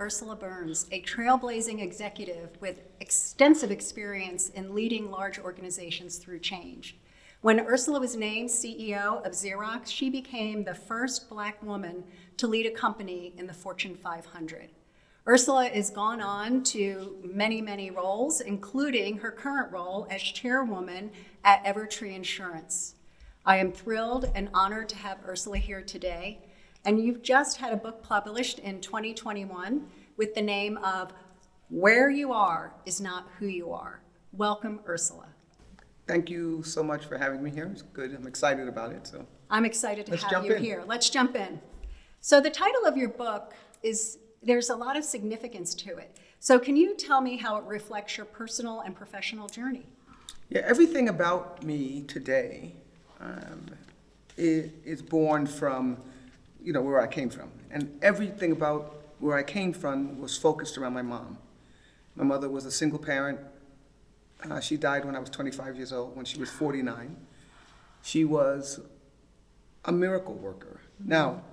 Ursula Burns, a trailblazing executive with extensive experience in leading large organizations through change. When Ursula was named CEO of Xerox, she became the first Black woman to lead a company in the Fortune 500. Ursula has gone on to many, many roles, including her current role as chairwoman at Evertree Insurance. I am thrilled and honored to have Ursula here today. And you've just had a book published in 2021 with the name of Where You Are Is Not Who You Are. Welcome, Ursula. Thank you so much for having me here. It's good. I'm excited about it. So I'm excited to have you here. Let's jump in. So the title of your book is, there's a lot of significance to it. So can you tell me how it reflects your personal and professional journey? Yeah, everything about me today is born from where I came from. And everything about where I came from was focused around my mom. My mother was a single parent. She died when I was 25 years old, when she was 49. She was a miracle worker. Now,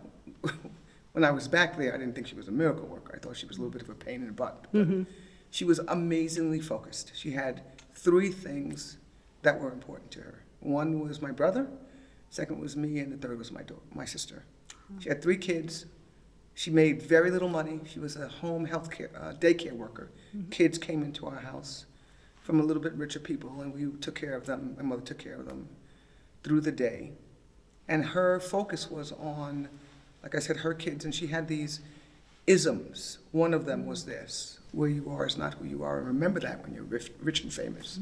when I was back there, I didn't think she was a miracle worker. I thought she was a little bit of a pain in the butt. But she was amazingly focused. She had 3 things that were important to her. One was my brother, second was me, and the third was my sister. She had 3 kids. She made very little money. She was a home health care, daycare worker. Kids came into our house from a little bit richer people, and we took care of them. My mother took care of them through the day. And her focus was on, like I said, her kids, and she had these isms. One of them was this: where you are is not who you are. And remember that when you're rich and famous.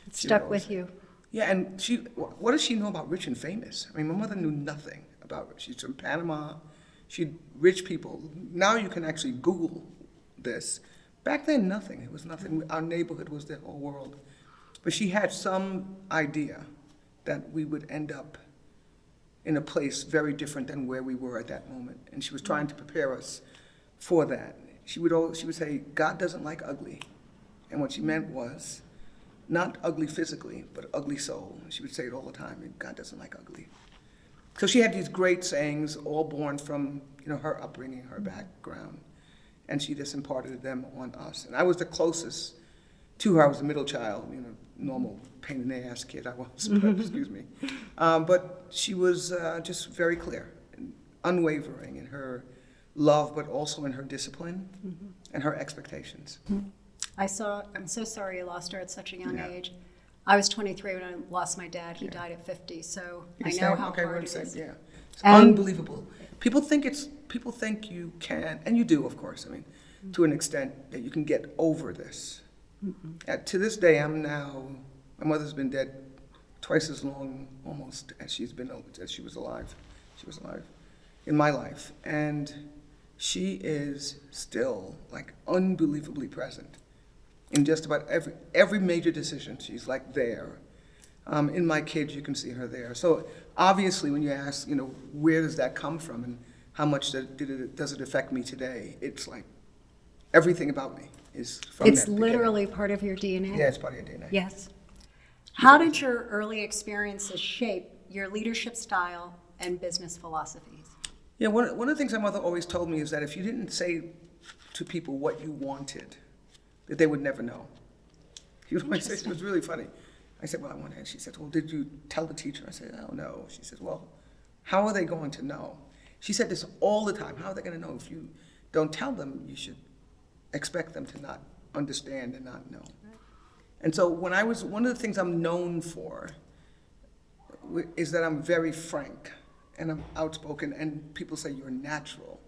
It stuck with you. Yeah, and what does she know about rich and famous? I mean, my mother knew nothing about it. She's from Panama. Rich people. Now you can actually Google this. Back then, nothing. It was nothing. Our neighborhood was the whole world. But she had some idea that we would end up in a place very different than where we were at that moment. And she was trying to prepare us for that. She would say, God doesn't like ugly. And what she meant was, not ugly physically, but ugly soul. She would say it all the time, God doesn't like ugly. So she had these great sayings, all born from her upbringing, her background, and she just imparted them on us. And I was the closest to her. I was the middle child, normal pain in the ass kid I was, but, excuse me. But she was just very clear and unwavering in her love, but also in her discipline and her expectations. I'm so sorry you lost her at such a young age. I was 23 when I lost my dad. He died at 50, so I know how hard it is. Yeah, it's unbelievable. People think you can, and you do, of course. I mean, to an extent that you can get over this. To this day, my mother's been dead twice as long, almost, as she was alive. She was alive in my life, and she is still unbelievably present. In just about every major decision, she's there. In my kids, you can see her there. So obviously, when you ask, where does that come from and how much does it affect me today? It's everything about me is from It's literally part of your DNA. Yeah, it's part of your DNA. Yes. How did your early experiences shape your leadership style and business philosophies? Yeah, one of the things my mother always told me is that if you didn't say to people what you wanted, that they would never know. She would always say, it was really funny. I said, well, I want to. She said, well, did you tell the teacher? I said, oh, no. She said, well, how are they going to know? She said this all the time. How are they going to know? If you don't tell them, you should expect them to not understand and not know. And so one of the things I'm known for is that I'm very frank and I'm outspoken, and people say you're natural.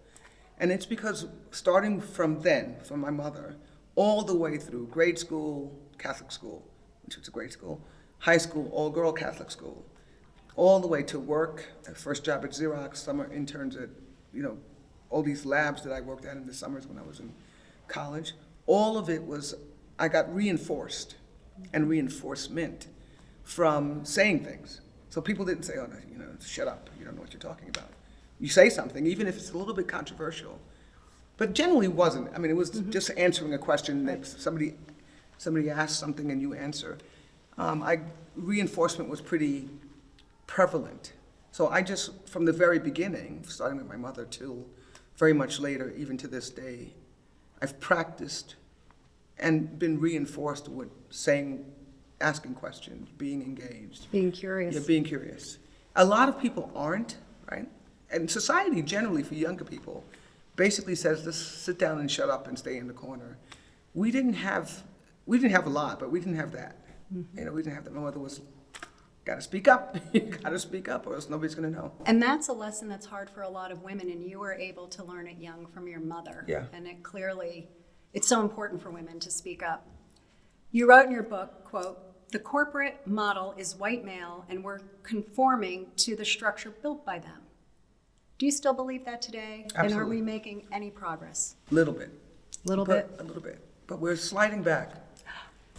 And it's because starting from my mother, all the way through grade school, Catholic school, which was a great school, high school, all-girl Catholic school, all the way to work, first job at Xerox, summer interns at, all these labs that I worked at in the summers when I was in college. All of it was, I got reinforced and reinforcement from saying things. So people didn't say, oh, no, shut up, you don't know what you're talking about. You say something, even if it's a little bit controversial, but generally wasn't. I mean, it was just answering a question that somebody asked something and you answer. Reinforcement was pretty prevalent. So I just, from the very beginning, starting with my mother till very much later, even to this day, I've practiced and been reinforced with asking questions, being engaged. Being curious. Yeah, being curious. A lot of people aren't, right? And society generally for younger people basically says, just sit down and shut up and stay in the corner. We didn't have a lot, but we didn't have that. Mm-hmm. You know, we didn't have that. My mother was, gotta speak up, you gotta speak up or else nobody's gonna know. And that's a lesson that's hard for a lot of women, and you were able to learn it young from your mother. Yeah. And it's so important for women to speak up. You wrote in your book, quote, "The corporate model is white male and we're conforming to the structure built by them." Do you still believe that today? Absolutely. And are we making any progress? Little bit. A little bit? A little bit. But we're sliding back.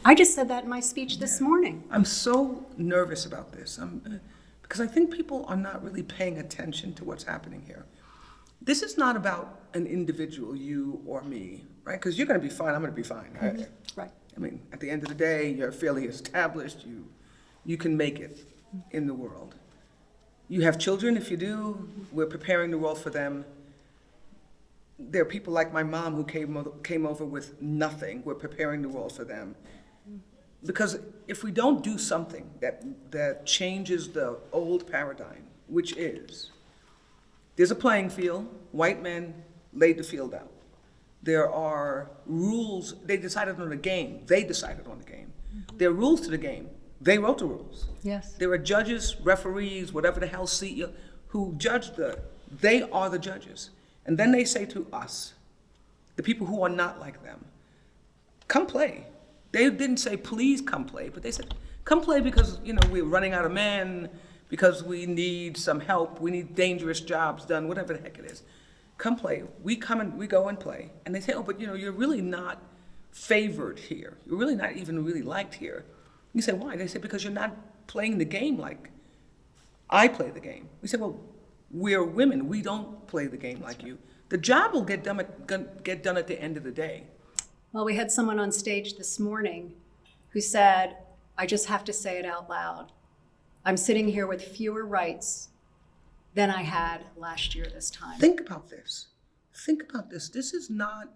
I just said that in my speech this morning. I'm so nervous about this because I think people are not really paying attention to what's happening here. This is not about an individual, you or me, right? Because you're going to be fine, I'm going to be fine. Right? Right. I mean, at the end of the day, you're fairly established. You can make it in the world. You have children. If you do, we're preparing the world for them. There are people like my mom who came over with nothing. We're preparing the world for them. Because if we don't do something that changes the old paradigm, which is, there's a playing field, white men laid the field out. There are rules, they decided on the game. There are rules to the game. They wrote the rules. Yes. There are judges, referees, whatever the hell, CEO, who judge they are the judges. And then they say to us, the people who are not like them, come play. They didn't say, please come play, but they said, come play because, we're running out of men, because we need some help, we need dangerous jobs done, whatever the heck it is. Come play. We go and play. And they say, oh, but you're really not favored here. You're really not even really liked here. You say, why? They say, because you're not playing the game like I play the game. We say, well, we're women. We don't play the game like you. The job will get done at the end of the day. Well, we had someone on stage this morning who said, I just have to say it out loud. I'm sitting here with fewer rights than I had last year this time. Think about this. This is not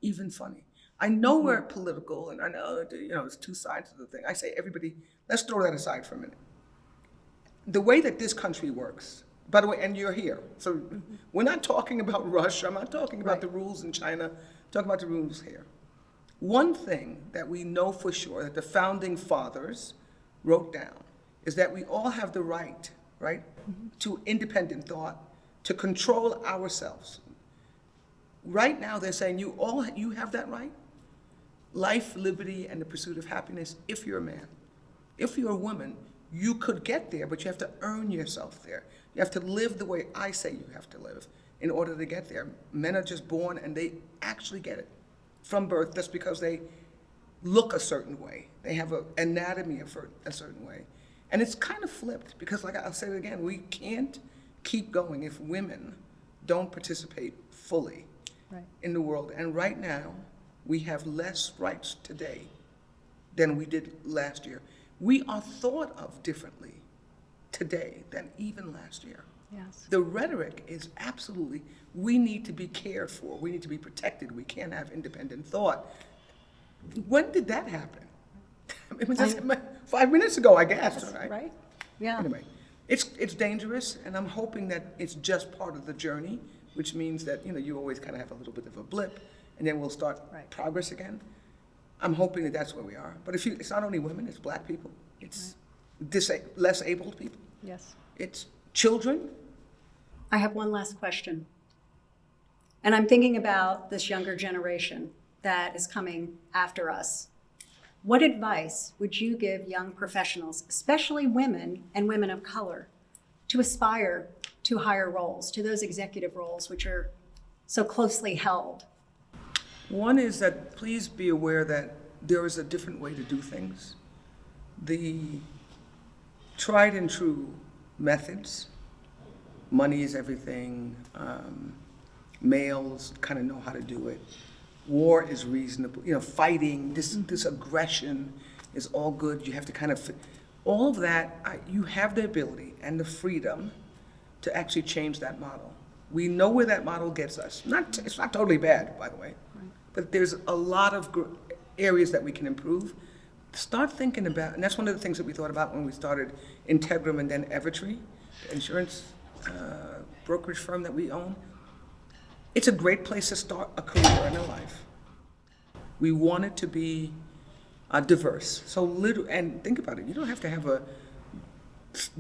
even funny. I know we're political, and I know, it's two sides of the thing. I say, everybody, let's throw that aside for a minute. The way that this country works, by the way, and you're here, so we're not talking about Russia, I'm not talking about the rules in China, I'm talking about the rules here. One thing that we know for sure that the founding fathers wrote down is that we all have the right, to independent thought, to control ourselves. Right now, they're saying you have that right. Life, liberty, and the pursuit of happiness, if you're a man. If you're a woman, you could get there, but you have to earn yourself there. You have to live the way I say you have to live in order to get there. Men are just born and they actually get it from birth just because they look a certain way. They have an anatomy a certain way. And it's kind of flipped because, like I'll say it again, we can't keep going if women don't participate fully in the world. And right now, we have less rights today than we did last year. We are thought of differently today than even last year. Yes. The rhetoric is absolutely, we need to be cared for, we need to be protected, we can't have independent thought. When did that happen? It was just 5 minutes ago, I guess, Right? Yeah. Anyway, it's dangerous, and I'm hoping that it's just part of the journey, which means that, you always kind of have a little bit of a blip, and then we'll start progress again. I'm hoping that that's where we are. But it's not only women, it's black people, it's less abled people. Yes. It's children. I have one last question. And I'm thinking about this younger generation that is coming after us. What advice would you give young professionals, especially women and women of color, to aspire to higher roles, to those executive roles which are so closely held? One is that please be aware that there is a different way to do things. The tried and true methods, money is everything, males kind of know how to do it. War is reasonable, fighting, this aggression is all good. You have to kind of, all of that, you have the ability and the freedom to actually change that model. We know where that model gets us. It's not totally bad, by the way, but there's a lot of areas that we can improve. Start thinking about, and that's one of the things that we thought about when we started Integrum and then Evertree, the insurance brokerage firm that we own. It's a great place to start a career in a life. We want it to be diverse. And think about it, you don't have to have a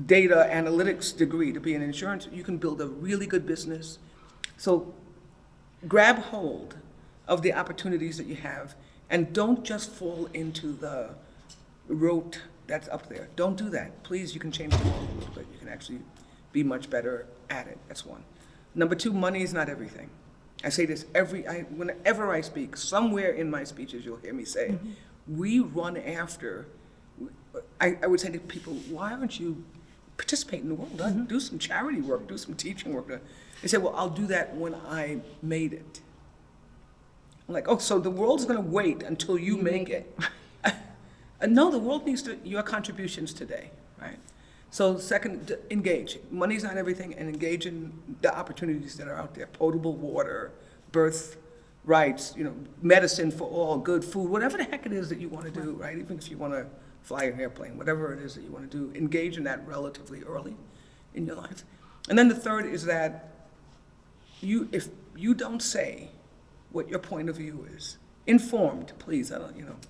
data analytics degree to be in insurance. You can build a really good business. So grab hold of the opportunities that you have and don't just fall into the rote that's up there. Don't do that. Please, you can change the world a little bit. You can actually be much better at it. That's one. Number two, money is not everything. I say this whenever I speak, somewhere in my speeches you'll hear me say, we run after, I would say to people, why aren't you participating in the world? Do some charity work, do some teaching work. They say, well, I'll do that when I made it. I'm like, oh, so the world's gonna wait until you make it. No, the world needs your contributions today, right? So second, engage. Money's not everything, and engage in the opportunities that are out there. Potable water, birth rights, medicine for all, good food, whatever the heck it is that you want to do, right? Even if you want to fly an airplane, whatever it is that you want to do, engage in that relatively early in your life. And then the third is that if you don't say what your point of view is, informed, please. I don't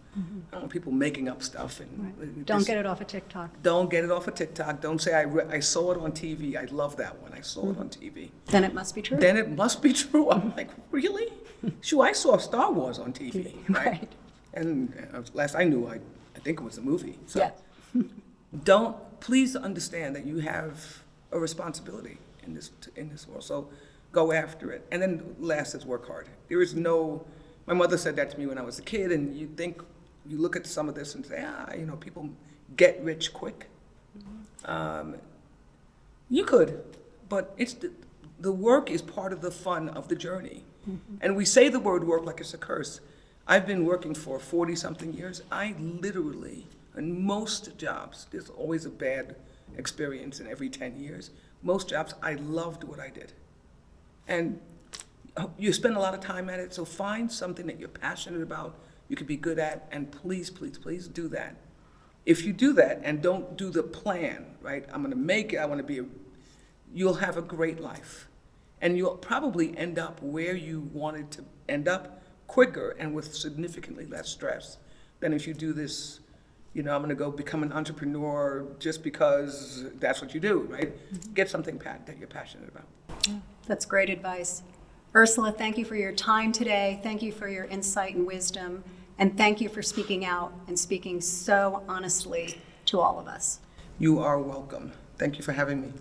want people making up stuff. And Don't get it off of TikTok. Don't get it off of TikTok. Don't say, I saw it on TV. I love that one. I saw it on TV. Then it must be true. Then it must be true. I'm like, really? Sure, I saw Star Wars on TV, right? And last I knew, I think it was a movie. So Yes. Please understand that you have a responsibility in this world. So go after it. And then last is work hard. My mother said that to me when I was a kid, and you look at some of this and say, people get rich quick. You could, but the work is part of the fun of the journey. And we say the word work like it's a curse. I've been working for 40-something years. I literally, in most jobs, there's always a bad experience in every 10 years. Most jobs, I loved what I did. And you spend a lot of time at it, so find something that you're passionate about, you could be good at, and please, please, please do that. If you do that and don't do the plan, right, I'm gonna make it, you'll have a great life. And you'll probably end up where you wanted to end up quicker and with significantly less stress than if you do this, I'm gonna go become an entrepreneur just because that's what you do, right? Get something that you're passionate about. That's great advice. Ursula, thank you for your time today. Thank you for your insight and wisdom. And thank you for speaking out and speaking so honestly to all of us. You are welcome. Thank you for having me.